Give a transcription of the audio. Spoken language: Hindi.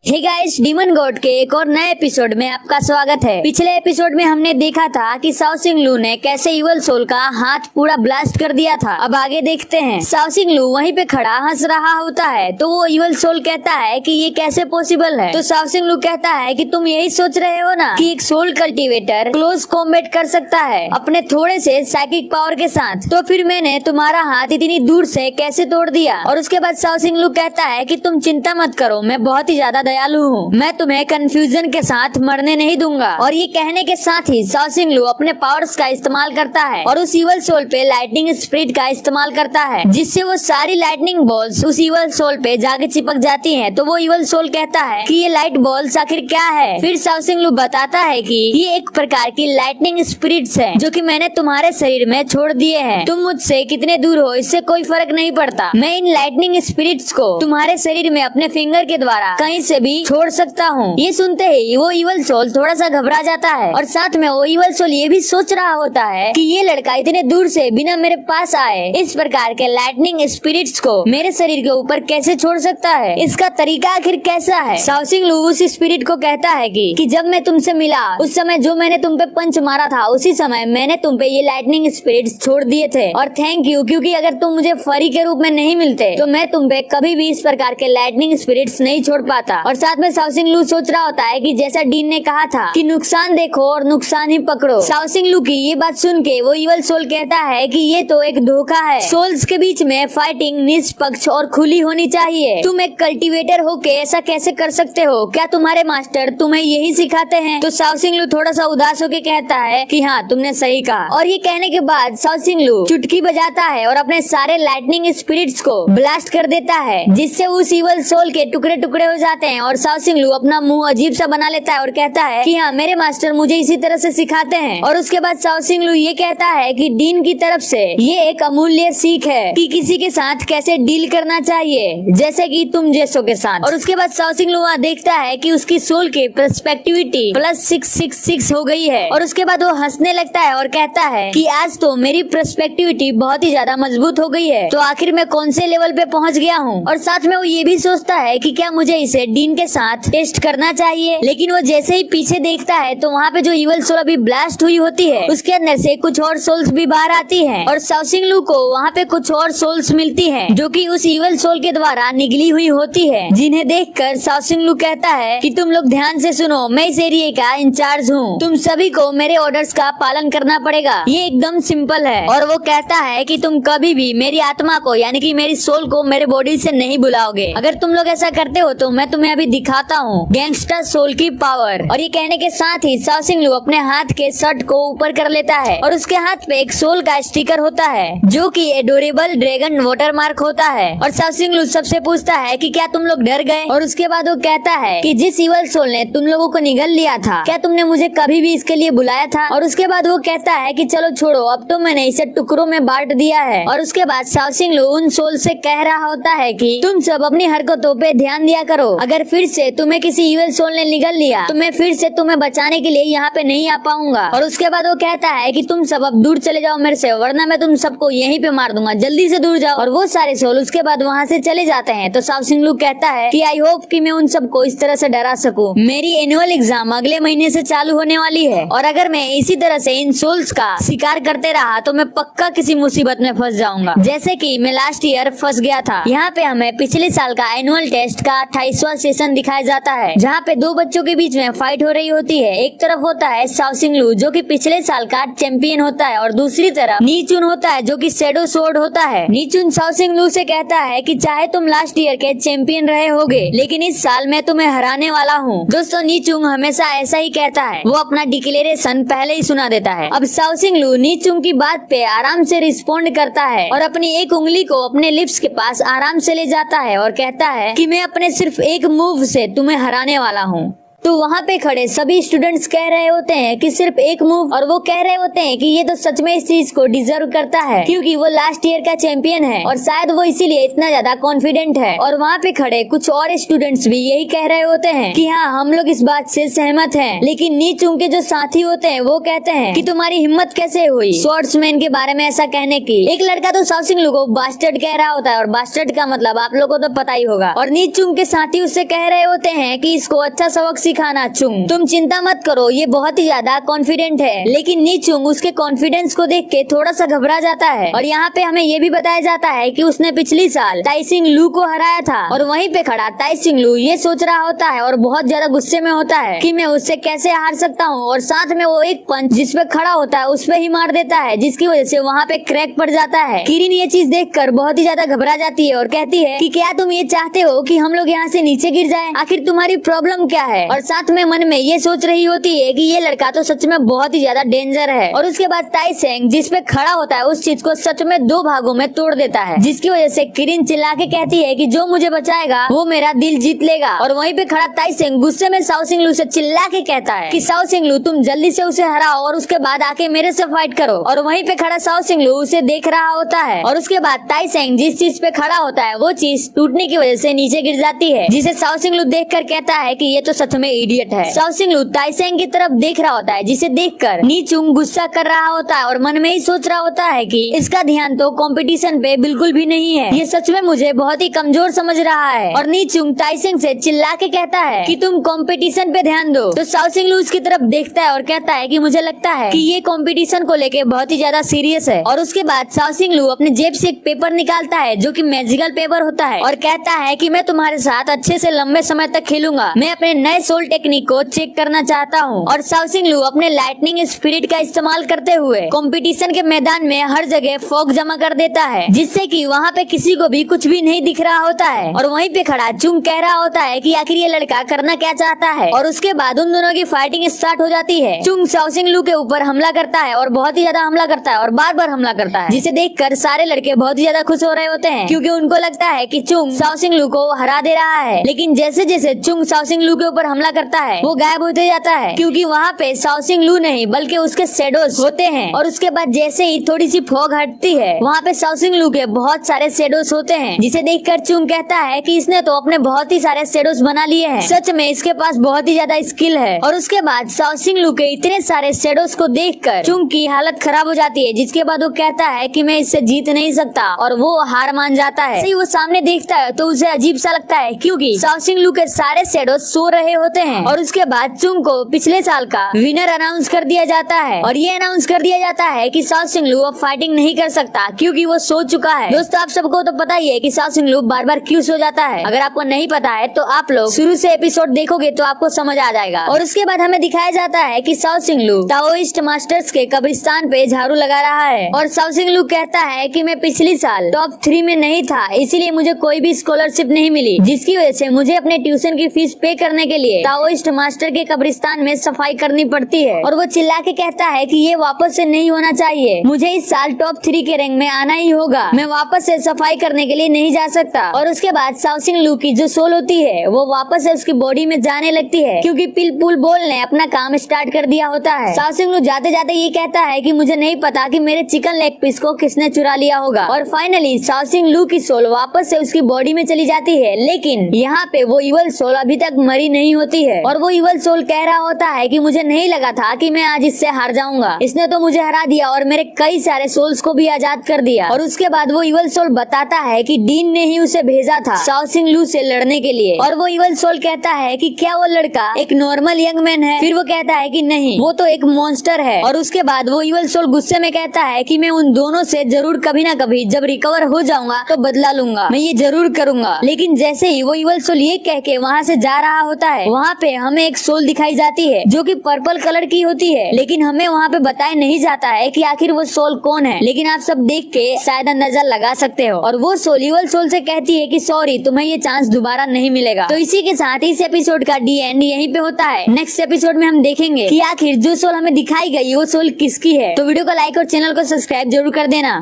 हे गाइस, डीमन गॉड के एक और नए एपिसोड में आपका स्वागत है। पिछले एपिसोड में हमने देखा था कि साओ सिंग लू ने कैसे इवल सोल का हाथ पूरा ब्लास्ट कर दिया था। अब आगे देखते हैं। साओ सिंग लू वहीं पे खड़ा हंस रहा होता है तो वो इवल सोल कहता है कि ये कैसे पॉसिबल है। तो साओ सिंग लू कहता है कि तुम यही सोच रहे हो ना कि एक सोल कल्टीवेटर क्लोज कॉम्बैट कर सकता है अपने थोड़े से साइकिक पावर के साथ, तो फिर मैंने तुम्हारा हाथ इतनी दूर से कैसे तोड़ दिया। और उसके बाद साओ सिंग लू कहता है कि तुम चिंता मत करो, मैं बहुत ही ज्यादा दयालु हूँ, मैं तुम्हें कंफ्यूजन के साथ मरने नहीं दूंगा। और ये कहने के साथ ही साओ सिंग लू अपने पावर्स का इस्तेमाल करता है और उस इवल सोल पे लाइटनिंग स्पिरिट का इस्तेमाल करता है, जिससे वो सारी लाइटनिंग बॉल्स उस इवल सोल पे जाके चिपक जाती हैं। तो वो इवल सोल कहता है कि ये लाइट बॉल्स आखिर क्या है। फिर साओ सिंग लू बताता है कि ये एक प्रकार की लाइटनिंग स्पिरिट्स है जो कि मैंने तुम्हारे शरीर में छोड़ दिए हैं। तुम मुझसे कितने दूर हो इससे कोई फर्क नहीं पड़ता, मैं इन लाइटनिंग स्पिरिट्स को तुम्हारे शरीर में अपने फिंगर के द्वारा कहीं से भी छोड़ सकता हूँ। ये सुनते ही वो इवल सोल थोड़ा सा घबरा जाता है और साथ में वो इवल सोल ये भी सोच रहा होता है कि ये लड़का इतने दूर से बिना मेरे पास आए इस प्रकार के लाइटनिंग स्पिरिट्स को मेरे शरीर के ऊपर कैसे छोड़ सकता है, इसका तरीका आखिर कैसा है। साओ सिंग लू उस स्पिरिट को कहता है कि जब मैं तुमसे मिला उस समय जो मैंने तुम पे पंच मारा था उसी समय मैंने तुम पे ये लाइटनिंग स्पिरिट्स छोड़ दिए थे और थैंक यू, क्योंकि अगर तुम मुझे फरी के रूप में नहीं मिलते तो मैं तुम पे कभी भी इस प्रकार के लाइटनिंग स्पिरिट्स नहीं छोड़ पाता। और साथ में साओ सिंग लू सोच रहा होता है कि जैसा डीन ने कहा था कि नुकसान देखो और नुकसान ही पकड़ो। साओ सिंग लू की ये बात सुन के वो इवल सोल कहता है कि ये तो एक धोखा है, सोल्स के बीच में फाइटिंग निष्पक्ष और खुली होनी चाहिए। तुम एक कल्टीवेटर होके ऐसा कैसे कर सकते हो, क्या तुम्हारे मास्टर तुम्हें यही सिखाते हैं। तो साओ सिंग लू थोड़ा सा उदास होके कहता है कि हाँ तुमने सही कहा। और ये कहने के बाद साओ सिंग लू चुटकी बजाता है और अपने सारे लाइटनिंग स्पिरिट्स को ब्लास्ट कर देता है, जिससे उस इवल सोल के टुकड़े टुकड़े हो जाते हैं। और साओ सिंग लू अपना मुंह अजीब सा बना लेता है और कहता है कि हाँ मेरे मास्टर मुझे इसी तरह से सिखाते हैं। और उसके बाद साओ सिंग लू ये कहता है कि डीन की तरफ से ये एक अमूल्य सीख है कि किसी के साथ कैसे डील करना चाहिए, जैसे कि तुम जैसों के साथ। और उसके बाद साओ सिंग लू वहाँ देखता है कि उसकी सोल की पर्सपेक्टिविटी +666 हो गई है। और उसके बाद वो हंसने लगता है और कहता है कि आज तो मेरी पर्सपेक्टिविटी बहुत ही ज्यादा मजबूत हो गई है, तो आखिर मैं कौन से लेवल पे पहुँच गया हूँ। और साथ में वो ये भी सोचता है कि क्या मुझे इसे डीन के साथ टेस्ट करना चाहिए। लेकिन वो जैसे ही पीछे देखता है तो वहाँ पे जो इवल सोल अभी ब्लास्ट हुई होती है उसके अंदर से कुछ और सोल्स भी बाहर आती हैं और साओ सिंग लू को वहाँ पे कुछ और सोल्स मिलती हैं जो कि उस इवल सोल के द्वारा निगली हुई होती है, जिन्हें देखकर साओ सिंग लू कहता है कि तुम लोग ध्यान से सुनो, मैं इस एरिया का इंचार्ज हूँ, तुम सभी को मेरे ऑर्डर्स का पालन करना पड़ेगा, ये एकदम सिंपल है। और वो कहता है कि तुम कभी भी मेरी आत्मा को यानी कि मेरी सोल को मेरे बॉडी से नहीं बुलाओगे, अगर तुम लोग ऐसा करते हो तो मैं तुम्हें अभी दिखाता हूँ गैंगस्टर सोल की पावर। और ये कहने के साथ ही साओ सिंग लू अपने हाथ के शर्ट को ऊपर कर लेता है और उसके हाथ पे एक सोल का स्टिकर होता है जो कि एडोरेबल ड्रैगन वाटर मार्क होता है। और साओ सिंग लू सबसे पूछता है कि क्या तुम लोग डर गए। और उसके बाद वो कहता है कि जिस इवल सोल ने तुम लोगों को निगल लिया था क्या तुमने मुझे कभी भी इसके लिए बुलाया था। और उसके बाद वो कहता है कि चलो छोड़ो, अब तो मैंने इसे टुकड़ों में बांट दिया है। और उसके बाद साओ सिंग लू उन सोल से कह रहा होता है कि तुम सब अपनी हरकतों पे ध्यान दिया करो, अगर फिर से तुम्हें किसी इवल सोल ने निगल लिया तो मैं फिर से तुम्हें बचाने के लिए यहाँ पे नहीं आ पाऊंगा। और उसके बाद वो कहता है कि तुम सब अब दूर चले जाओ मेरे से, वरना मैं तुम सबको यहीं पे मार दूंगा, जल्दी से दूर जाओ। और वो सारे सोल उसके बाद वहाँ से चले जाते हैं। तो साओ सिंग लू कहता है कि आई होप कि मैं उन सबको इस तरह से डरा सकूं। मेरी एनुअल एग्जाम अगले महीने से चालू होने वाली है और अगर मैं इसी तरह से इन सोल्स का शिकार करते रहा तो मैं पक्का किसी मुसीबत में फंस जाऊंगा, जैसे कि मैं लास्ट ईयर फंस गया था। यहाँ पे हमें पिछले साल का एनुअल टेस्ट का 28वां सेशन दिखाया जाता है जहाँ पे दो बच्चों के बीच में फाइट हो रही होती है। एक तरफ होता है साओ सिंग लू जो कि पिछले साल का चैंपियन होता है और दूसरी तरफ नी चुन होता है जो कि शैडो सोर्ड होता है। नी चुन साओ सिंग लू से कहता है कि चाहे तुम लास्ट ईयर के चैंपियन रहे होगे लेकिन इस साल मैं तुम्हें हराने वाला हूँ। दोस्तों नी चुन हमेशा ऐसा ही कहता है, वो अपना डिक्लेरेशन पहले ही सुना देता है। अब साओ सिंग लू नी चुन की बात पे आराम से रिस्पोंड करता है और अपनी एक उंगली को अपने लिप्स के पास आराम से ले जाता है और कहता है कि मैं अपने सिर्फ एक मूव से तुम्हें हराने वाला हूँ। तो वहाँ पे खड़े सभी स्टूडेंट्स कह रहे होते हैं कि सिर्फ एक मूव, और वो कह रहे होते हैं कि ये तो सच में इस चीज को डिजर्व करता है क्योंकि वो लास्ट ईयर का चैंपियन है और शायद वो इसीलिए इतना ज्यादा कॉन्फिडेंट है। और वहाँ पे खड़े कुछ और स्टूडेंट्स भी यही कह रहे होते हैं कि हाँ, हम लोग इस बात से सहमत हैं। लेकिन नी चुंग के जो साथी होते हैं वो कहते हैं कि तुम्हारी हिम्मत कैसे हुई स्वॉर्ड्समैन के बारे में ऐसा कहने की। एक लड़का तो शाओ सिंह लू को बास्टर्ड कह रहा होता है, और बास्टर्ड का मतलब आप लोगों को तो पता ही होगा। और नी चुंग के साथी उससे कह रहे होते हैं कि इसको अच्छा सबक सिखाना चुंग, तुम चिंता मत करो, ये बहुत ही ज्यादा कॉन्फिडेंट है। लेकिन नी चुंग उसके कॉन्फिडेंस को देख के थोड़ा सा घबरा जाता है। और यहाँ पे हमें ये भी बताया जाता है कि उसने पिछली साल ताइसिंग लू को हराया था। और वहीं पे खड़ा ताइसिंग लू ये सोच रहा होता है और बहुत ज्यादा गुस्से में होता है कि मैं उससे कैसे हार सकता हूँ। और साथ में वो एक पंच जिस पे खड़ा होता है उस पे ही मार देता है, जिसकी वजह से वहाँ पे क्रैक पड़ जाता है। किरिन ये चीज देखकर बहुत ही ज्यादा घबरा जाती है और कहती है कि क्या तुम ये चाहते हो कि हम लोग यहाँ से नीचे गिर जाएं? आखिर तुम्हारी प्रॉब्लम क्या है? और साथ में मन में ये सोच रही होती है कि ये लड़का तो सच में बहुत ही ज्यादा डेंजर है। और उसके बाद ताइसेंग जिस पे खड़ा होता है उस चीज को सच में 2 भागों में तोड़ देता है, जिसकी वजह से किरिन चिल्ला के कहती है कि जो मुझे बचाएगा वो मेरा दिल जीत लेगा। और वहीं पे खड़ा ताइसेंग गुस्से में शाओ सिंह लू से चिल्ला के कहता है कि शाओ सिंह लू तुम जल्दी से उसे हराओ और उसके बाद आके मेरे से फाइट करो। और वहीं पे खड़ा शाओ सिंह लू उसे देख रहा होता है। और उसके बाद ताइसेंग जिस चीज पे खड़ा होता है वो चीज टूटने की वजह से नीचे गिर जाती है, जिसे शाओ सिंह लू देख कर कहता है कि ये तो सच में इडियट है। शाओ सिंह लू ताइसेंग की तरफ देख रहा होता है, जिसे देखकर नी चुंग गुस्सा कर रहा होता है और मन में ही सोच रहा होता है कि इसका ध्यान तो कंपटीशन पे बिल्कुल भी नहीं है, ये सच में मुझे बहुत ही कमजोर समझ रहा है। और नी चुंग ताइसेंग से चिल्ला के कहता है कि तुम कंपटीशन पे ध्यान दो। तो शाओ सिंह लू उसकी तरफ देखता है और कहता है कि मुझे लगता है कि ये कंपटीशन को लेके बहुत ही ज्यादा सीरियस है। और उसके बाद शाओ सिंह लू अपने जेब से एक पेपर निकालता है जो कि मैजिकल पेपर होता है और कहता है कि मैं तुम्हारे साथ अच्छे से लंबे समय तक खेलूंगा, मैं अपने नए सोल टेक्निक को चेक करना चाहता हूँ। और शाओ सिंह लू अपने लाइटनिंग स्पिरिट का इस्तेमाल करते हुए कंपटीशन के मैदान में हर जगह फॉग जमा कर देता है, जिससे कि वहाँ पे किसी को भी कुछ भी नहीं दिख रहा होता है। और वहीं पे खड़ा चुंग कह रहा होता है कि आखिर ये लड़का करना क्या चाहता है। और उसके बाद उन दोनों की फाइटिंग स्टार्ट हो जाती है। चुंग शाओ सिंह लू के ऊपर हमला करता है और बहुत ही ज्यादा हमला करता है और बार बार हमला करता है, जिसे देखकर सारे लड़के बहुत ही ज्यादा खुश हो रहे होते हैं क्योंकि उनको लगता है कि चुंग शाओ सिंह लू को हरा दे रहा है। लेकिन जैसे जैसे चुंग शाओ सिंह लू के ऊपर हमला करता है वो गायब होते जाता है, क्योंकि वहाँ पे शाओ सिंह लू नहीं बल्कि उसके शेडोज होते हैं। और उसके बाद जैसे ही थोड़ी सी फॉग हटती है वहाँ पे शाओ सिंह लू के बहुत सारे शेडोज होते हैं, जिसे देखकर चुंग कहता है कि इसने तो अपने बहुत ही सारे शेडोज बना लिए हैं, सच में इसके पास बहुत ही ज्यादा स्किल है। और उसके बाद शाओ सिंह लू के इतने सारे शेडोज को देखकर चुंग की हालत खराब हो जाती है, जिसके बाद वो कहता है कि मैं इससे जीत नहीं सकता और वो हार मान जाता है। सही वो सामने देखता है तो उसे अजीब सा लगता है क्योंकि शाओ सिंह लू के सारे शेडोज सो रहे होते हैं। और उसके बाद चुंग को पिछले साल का विनर अनाउंस कर दिया जाता है और ये अनाउंस कर दिया जाता है कि शाओ सिंह लू अब फाइटिंग नहीं कर सकता क्योंकि वो सो चुका है। दोस्तों आप सबको तो पता ही है कि शाओ सिंह लू बार बार क्यों सो जाता है। अगर आपको नहीं पता है तो आप लोग शुरू से एपिसोड देखोगे तो आपको समझ आ जाएगा। और उसके बाद हमें दिखाया जाता है कि शाओ सिंह लू ताओइस्ट मास्टर्स के कब्रिस्तान पे झाड़ू लगा रहा है और शाओ सिंह लू कहता है कि मैं पिछली साल टॉप 3 में नहीं था, इसीलिए मुझे कोई भी स्कॉलरशिप नहीं मिली, जिसकी वजह से मुझे अपने ट्यूशन की फीस पे करने के लिए ताओइस्ट मास्टर के कब्रिस्तान में सफाई करनी पड़ती है। और वो चिल्ला के कहता है कि ये वापस से नहीं होना चाहिए, मुझे इस साल टॉप 3 के रैंक में आना ही होगा, मैं वापस से सफाई करने के लिए नहीं जा सकता। और उसके बाद शाओ सिंह लू की जो सोल होती है वो वापस से उसकी बॉडी में जाने लगती है क्योंकि पिल पुल बॉल ने अपना काम स्टार्ट कर दिया होता है। शाओ सिंह लू जाते जाते ये कहता है कि मुझे नहीं पता कि मेरे चिकन लेग पीस को किसने चुरा लिया होगा। और फाइनली शाओ सिंह लू की सोल वापस से उसकी बॉडी में चली जाती है, लेकिन यहाँ पे वो इवल सोल अभी तक मरी नहीं होती है। और वो इवल सोल कह रहा होता है कि मुझे नहीं लगा था कि मैं आज इससे हार जाऊंगा, इसने तो मुझे हरा दिया और मेरे कई सारे सोल्स को भी आजाद कर दिया। और उसके बाद वो इवल सोल बताता है कि डीन ने ही उसे भेजा था शाओ सिंह लू से लड़ने के लिए। और वो इवल सोल कहता है कि क्या वो लड़का एक नॉर्मल यंग मैन है? फिर वो कहता है कि नहीं, वो तो एक मॉन्स्टर है। और उसके बाद वो इवल सोल गुस्से में कहता है कि मैं उन दोनों से जरूर कभी ना कभी जब रिकवर हो जाऊंगा तो बदला लूंगा, मैं ये जरूर करूंगा। लेकिन जैसे ही वो इवल सोल ये कह के वहाँ से जा रहा होता है वहाँ पे हमें एक सोल दिखाई जाती है जो कि पर्पल कलर की होती है, लेकिन हमें वहाँ पे बताया नहीं जाता है कि आखिर वो सोल कौन है। लेकिन आप सब देख के शायद अंदाजा लगा सकते हो। और वो सोल इवल सोल से कहती है कि सॉरी, तुम्हें ये चांस दोबारा नहीं मिलेगा। तो इसी के साथ इस एपिसोड का डी एंड यहीं पे होता है। नेक्स्ट एपिसोड में हम देखेंगे कि आखिर जो सोल हमें दिखाई गई वो सोल किसकी है। तो वीडियो को लाइक और चैनल को सब्सक्राइब जरूर कर देना।